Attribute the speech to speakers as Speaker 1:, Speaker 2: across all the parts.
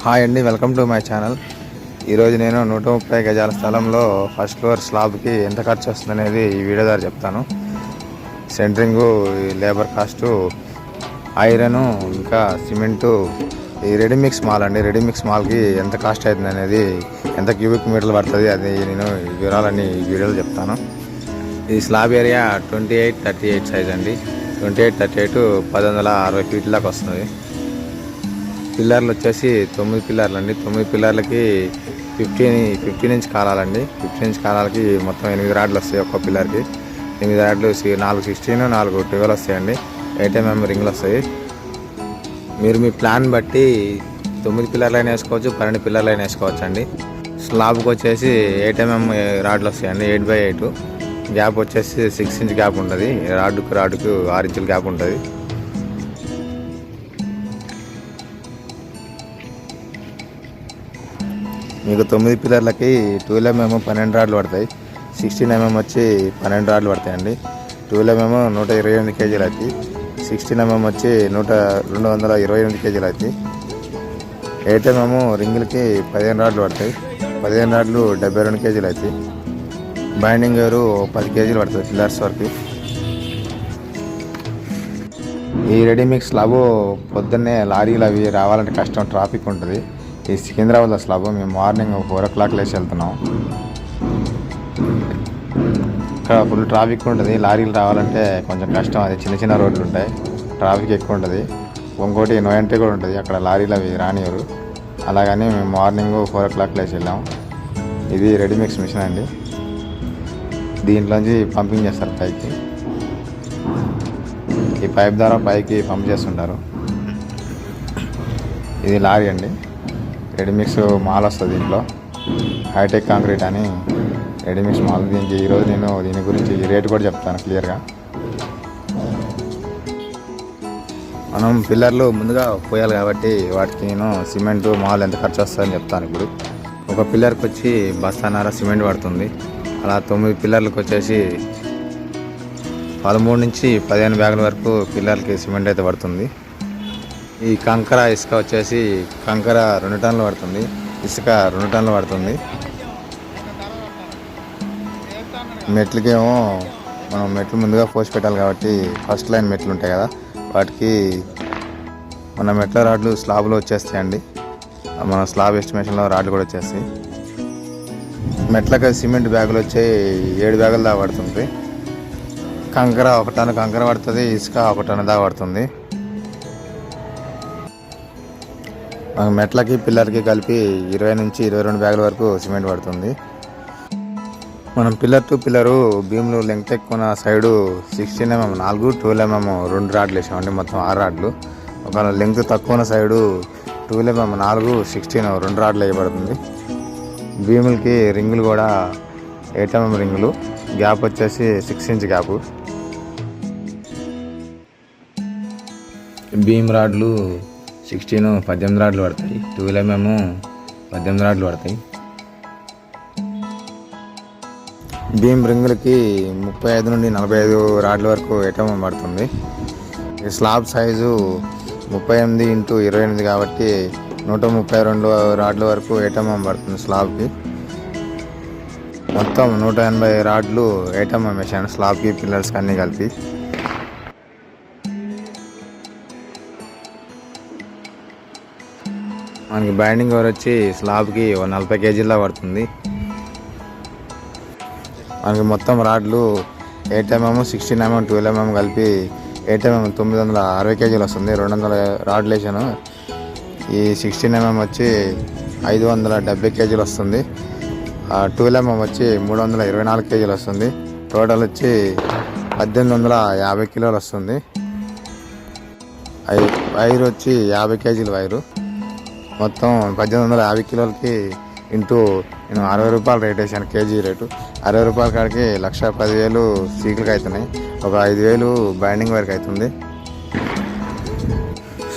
Speaker 1: Hi అండి, welcome to my channel. ఈరోజు నేను 130 గజాల స్థలంలో ఫస్ట్ ఫ్లోర్ స్లాబ్కి ఎంత ఖర్చు వస్తుంది అనేది ఈ వీడియో ద్వారా చెప్తాను. సెంటరింగు, లేబర్ కాస్టు, ఐరను, ఇంకా సిమెంటు, ఈ రెడీమిక్స్ మాల్ అండి. రెడీమిక్స్ మాల్కి ఎంత కాస్ట్ అవుతుంది అనేది, ఎంత క్యూబిక్ మీటర్లు పడుతుంది అది నేను ఈ వివరాలన్నీ ఈ వీడియోలో చెప్తాను. ఈ స్లాబ్ ఏరియా 28-38 సైజ్ అండి. 28-38 1160 ఫీట్ దాకా వస్తుంది. పిల్లర్లు వచ్చేసి 9 పిల్లర్లు అండి. 9 పిల్లర్లకి 15 ఇంచ్ కాలాలండి. 15 ఇంచ్ కాలాలకి మొత్తం 8 రాడ్లు వస్తాయి. ఒక్క పిల్లర్కి 8 రాడ్లు, 4 16, 4 12 వస్తాయండి. 8 mm రింగులు వస్తాయి. మీరు మీ ప్లాన్ బట్టి 9 పిల్లర్లు అయినా వేసుకోవచ్చు, 12 పిల్లర్లు అయినా వేసుకోవచ్చు అండి. స్లాబ్కి వచ్చేసి 8 mm రాడ్లు వస్తాయండి. 8x8 గ్యాప్ వచ్చేసి 6 ఇంచ్ గ్యాప్ ఉంటుంది. రాడ్డుకు 6 ఇంచుల గ్యాప్ ఉంటుంది. మీకు 9 పిల్లర్లకి 12 mm 12 రాడ్లు పడతాయి. 16 mm వచ్చి 12 రాడ్లు పడతాయండి. 12 mm 128 కేజీలు అవుతాయి. 16 mm వచ్చి 228 కేజీలు అవుతాయి. 8 mm రింగులకి 15 రాడ్లు పడతాయి. 15 రాడ్లు 72 కేజీలు అవుతాయి. బైండింగ్ వేరు 10 కేజీలు పడుతుంది పిల్లర్స్ వరకు. ఈ రెడీమిక్స్ స్లాబ్ పొద్దున్నే లారీలు అవి రావాలంటే కష్టం, ట్రాఫిక్ ఉంటుంది. ఈ సికింద్రాబాద్ స్లాబ్ మేము మార్నింగ్ 4 o'clock లేచి వెళ్తున్నాం. ఇక్కడ ఫుల్ ట్రాఫిక్ ఉంటుంది. లారీలు రావాలంటే కొంచెం కష్టం. అది చిన్న చిన్న రోడ్లు ఉంటాయి, ట్రాఫిక్ ఎక్కువ ఉంటుంది. ఇంకోటి నో ఎంట్రీ కూడా ఉంటుంది, అక్కడ లారీలు అవి రానివ్వరు. అలాగని మేము మార్నింగ్ 4 o'clock లేచి వెళ్ళాం. ఇది రెడీమిక్స్ మిషన్ అండి. దీంట్లోంచి పంపింగ్ చేస్తారు పైకి. ఈ పైప్ ద్వారా పైకి పంప్ చేస్తుంటారు. ఇది లారీ అండి. రెడీమిక్స్ మాల్ వస్తుంది దీంట్లో. హైటెక్ కాంక్రీట్ అని రెడీమిక్స్ మాల్. దీనికి ఈరోజు నేను దీని గురించి రేటు కూడా చెప్తాను క్లియర్గా. మనం పిల్లర్లు ముందుగా పోయాలి కాబట్టి వాటికి నేను సిమెంటు మాల్ ఎంత ఖర్చు వస్తుందని చెప్తాను. ఇప్పుడు ఒక పిల్లర్కి వచ్చి బస్తాన్నర సిమెంట్ పడుతుంది. అలా 9 పిల్లర్లకు వచ్చేసి 13 నుంచి 15 బ్యాగుల వరకు పిల్లర్లకి సిమెంట్ అయితే పడుతుంది. ఈ కంకర ఇసుక వచ్చేసి కంకర 2 టన్నులు పడుతుంది, ఇసుక 2 టన్నులు పడుతుంది. మెట్లకేమో మనం మెట్లు ముందుగా పోసి పెట్టాలి కాబట్టి ఫస్ట్ లైన్ మెట్లు ఉంటాయి కదా, వాటికి మన మెట్ల రాడ్లు స్లాబ్లో వచ్చేస్తాయండి. మన స్లాబ్ ఎస్టిమేషన్లో రాడ్లు కూడా వచ్చేస్తాయి. మెట్లకి సిమెంట్ బ్యాగులు వచ్చి 7 బ్యాగులు దాకా పడుతుంది. కంకర 1 టన్ను కంకర పడుతుంది, ఇసుక 1 టన్ను దాకా పడుతుంది. మెట్లకి పిల్లర్కి కలిపి 20 నుంచి 22 బ్యాగుల వరకు సిమెంట్ పడుతుంది. మనం పిల్లర్ టు పిల్లరు భీములు లెంగ్త్ ఎక్కువ సైడు 16 mm 4, 12 mm 2 రాడ్లు వేసామండి. మొత్తం 6 రాడ్లు. ఒక లెంగ్త్ తక్కువ సైడు 12 mm 4, 16 2 రాడ్లు వేయబడుతుంది. భీములకి రింగులు కూడా 8 mm రింగులు. గ్యాప్ వచ్చేసి 6 ఇంచ్ గ్యాపు. భీమ్ రాడ్లు 16 18 రాడ్లు పడతాయి. 12 mm 18 రాడ్లు పడతాయి. భీమ్ రింగులకి 35 నుండి 45 రాడ్ల వరకు 8 mm పడుతుంది. ఈ స్లాబ్ సైజు 38 x 28 కాబట్టి 132 రాడ్ల వరకు 8 mm పడుతుంది స్లాబ్కి. మొత్తం 180 రాడ్లు 8 mm వేసాను స్లాబ్కి, పిల్లర్స్కి అన్నీ కలిపి. మనకి బైండింగ్ ఓవర్ వచ్చి స్లాబ్కి 40 కేజీలా పడుతుంది. మనకి మొత్తం రాడ్లు 8 mm 16 mm 12 mm కలిపి 8 mm 960 కేజీలు వస్తుంది. 200 రాడ్లు వేసాను. ఈ 16 mm వచ్చి 570 కేజీలు వస్తుంది. 12 mm వచ్చి 324 కేజీలు వస్తుంది. టోటల్ వచ్చి 1850 కిలోలు వస్తుంది. వైర్ వచ్చి 50 కేజీల వైరు. మొత్తం 1850 కిలోలకి ఇంటూ నేను 60 రూపాయలు రేట్ వేసాను కేజీ రేటు. 60 రూపాయల కాడికి 1,10,000 సీకులకి అవుతున్నాయి. ఒక 5,000 బైండింగ్ వరకు అవుతుంది.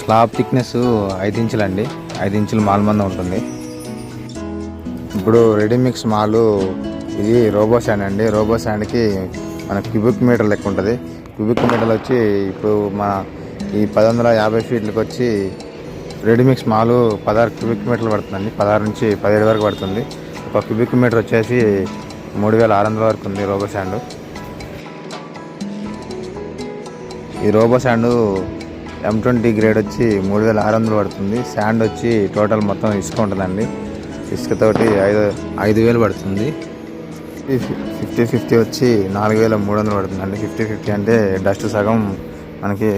Speaker 1: స్లాబ్ థిక్నెస్ 5 ఇంచులు అండి. 5 ఇంచులు మాల్ మందం ఉంటుంది. ఇప్పుడు రెడీమిక్స్ మాలు ఇది రోబో శాండ్ అండి. రోబో శాండ్కి మన క్యూబిక్ మీటర్ లెక్క ఉంటుంది. క్యూబిక్ మీటర్లు వచ్చి ఇప్పుడు మన ఈ 1150 ఫీట్లకు వచ్చి రెడీమిక్స్ మాలు 16 క్యూబిక్ మీటర్లు పడుతుందండి. 16 నుంచి 17 వరకు పడుతుంది. ఒక క్యూబిక్ మీటర్ వచ్చేసి 3600 వరకు ఉంది రోబో శాండ్. ఈ రోబో శాండ్ M20 గ్రేడ్ వచ్చి 3600 పడుతుంది. శాండ్ వచ్చి టోటల్ మొత్తం ఇసుక ఉంటుందండి. ఇసుకతోటి 5000 పడుతుంది. 50-50 వచ్చి 4300 పడుతుందండి. 50-50 అంటే డస్ట్ సగం మనకి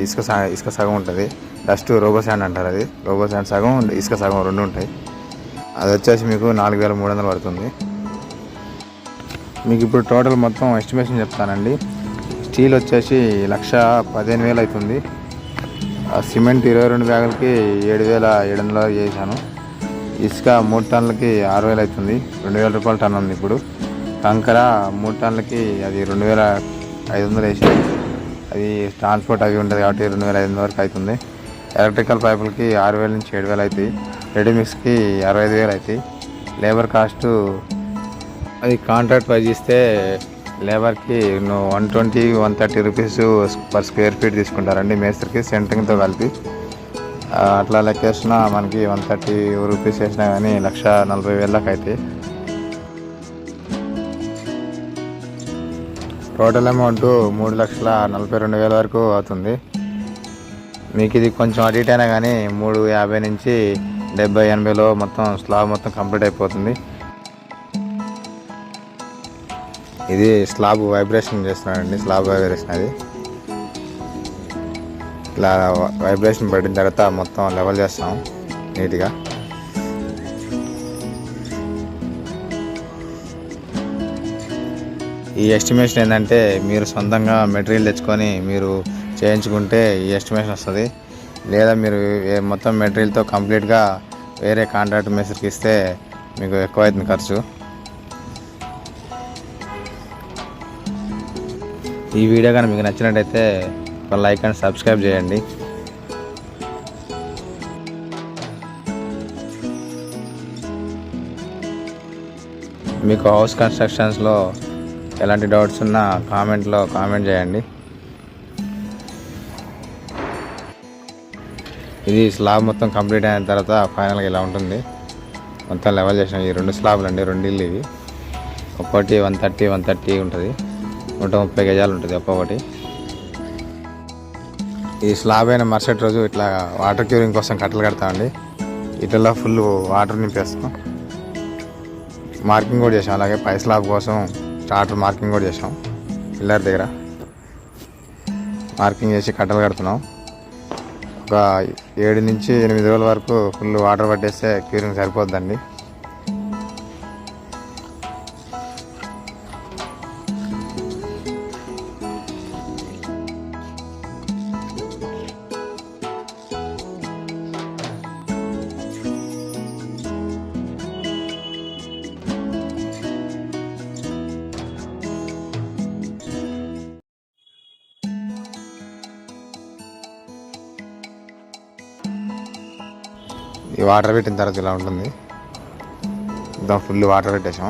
Speaker 1: ఇసుక సగం ఉంటుంది. డస్ట్ రోబో శాండ్ అంటారు. అది రోబో శాండ్ సగం, ఇసుక సగం రెండు ఉంటాయి. అది వచ్చేసి మీకు 4300 పడుతుంది. మీకు ఇప్పుడు టోటల్ మొత్తం ఎస్టిమేషన్ చెప్తానండి. స్టీల్ వచ్చేసి 1,15,000 అవుతుంది. సిమెంట్ 22 బ్యాగులకి 7,700 చేశాను. ఇసుక 3 టన్నులకి 6,000 అవుతుంది. 2,000 రూపాయల టన్ ఉంది ఇప్పుడు. కంకర 3 టన్నులకి అది 2,500 వేసి, అది ట్రాన్స్పోర్ట్ అవి ఉంటుంది కాబట్టి 2,500 వరకు అవుతుంది. ఎలక్ట్రికల్ పైపులకి 6,000 నుంచి 7,000 అవుతాయి. రెడీమిక్స్కి 65,000 అవుతాయి. లేబర్ కాస్ట్ అది కాంట్రాక్ట్ వైజ్ ఇస్తే లేబర్కి 120-130 రూపీస్ పర్ స్క్వేర్ ఫీట్ తీసుకుంటారండి మేస్త్రికి, సెంటరింగ్తో కలిపి. అట్లా లెక్కేసిన మనకి 130 రూపీస్ వేసినా కానీ 1,40,000 దాకా అవుతాయి. టోటల్ అమౌంట్ 3,42,000 వరకు అవుతుంది. మీకు ఇది కొంచెం అటు ఇటు అయినా కానీ 350 నుంచి 70-80లో మొత్తం స్లాబ్ మొత్తం కంప్లీట్ అయిపోతుంది. ఇది స్లాబ్ వైబ్రేషన్ చేస్తున్నాడండి. స్లాబ్ వైబ్రేషన్ అది ఇట్లా వైబ్రేషన్ పడిన తర్వాత మొత్తం లెవెల్ చేస్తాం నీట్గా. ఈ ఎస్టిమేషన్ ఏంటంటే మీరు సొంతంగా మెటీరియల్ తెచ్చుకొని మీరు చేయించుకుంటే ఈ ఎస్టిమేషన్ వస్తుంది. లేదా మీరు మొత్తం మెటీరియల్తో కంప్లీట్గా వేరే కాంట్రాక్ట్ మేస్త్రికి ఇస్తే మీకు ఎక్కువ అవుతుంది ఖర్చు. ఈ వీడియో కానీ మీకు నచ్చినట్టయితే ఒక లైక్ అండ్ సబ్స్క్రైబ్ చేయండి. మీకు హౌస్ కన్స్ట్రక్షన్స్లో ఎలాంటి డౌట్స్ ఉన్నా కామెంట్ చేయండి. ఇది స్లాబ్ మొత్తం కంప్లీట్ అయిన తర్వాత ఫైనల్గా ఇలా ఉంటుంది. మొత్తం లెవెల్ చేసిన ఈ 2 స్లాబ్లు అండి, 2 ఇల్లు ఇవి. ఒక్కొక్కటి 130 ఉంటుంది. 130 గజాలు ఉంటుంది ఒక్కొక్కటి. ఈ స్లాబ్ అయిన మరుసటి రోజు ఇట్లా వాటర్ క్యూరింగ్ కోసం కట్టలు కడతామండి. ఇట్లా ఫుల్ వాటర్ నింపేస్తాం. మార్కింగ్ కూడా చేసాం. అలాగే పై స్లాబ్ కోసం స్టార్టర్ మార్కింగ్ కూడా చేసాం. పిల్లర్ దగ్గర మార్కింగ్ చేసి కట్టలు కడుతున్నాం. ఒక 7 నుంచి 8 రోజుల వరకు ఫుల్ వాటర్ పట్టేస్తే క్యూరింగ్ సరిపోద్దండి. ఈ వాటర్ పెట్టిన తర్వాత ఇలా ఉంటుంది. ఫుల్ వాటర్ పెట్టేసాం.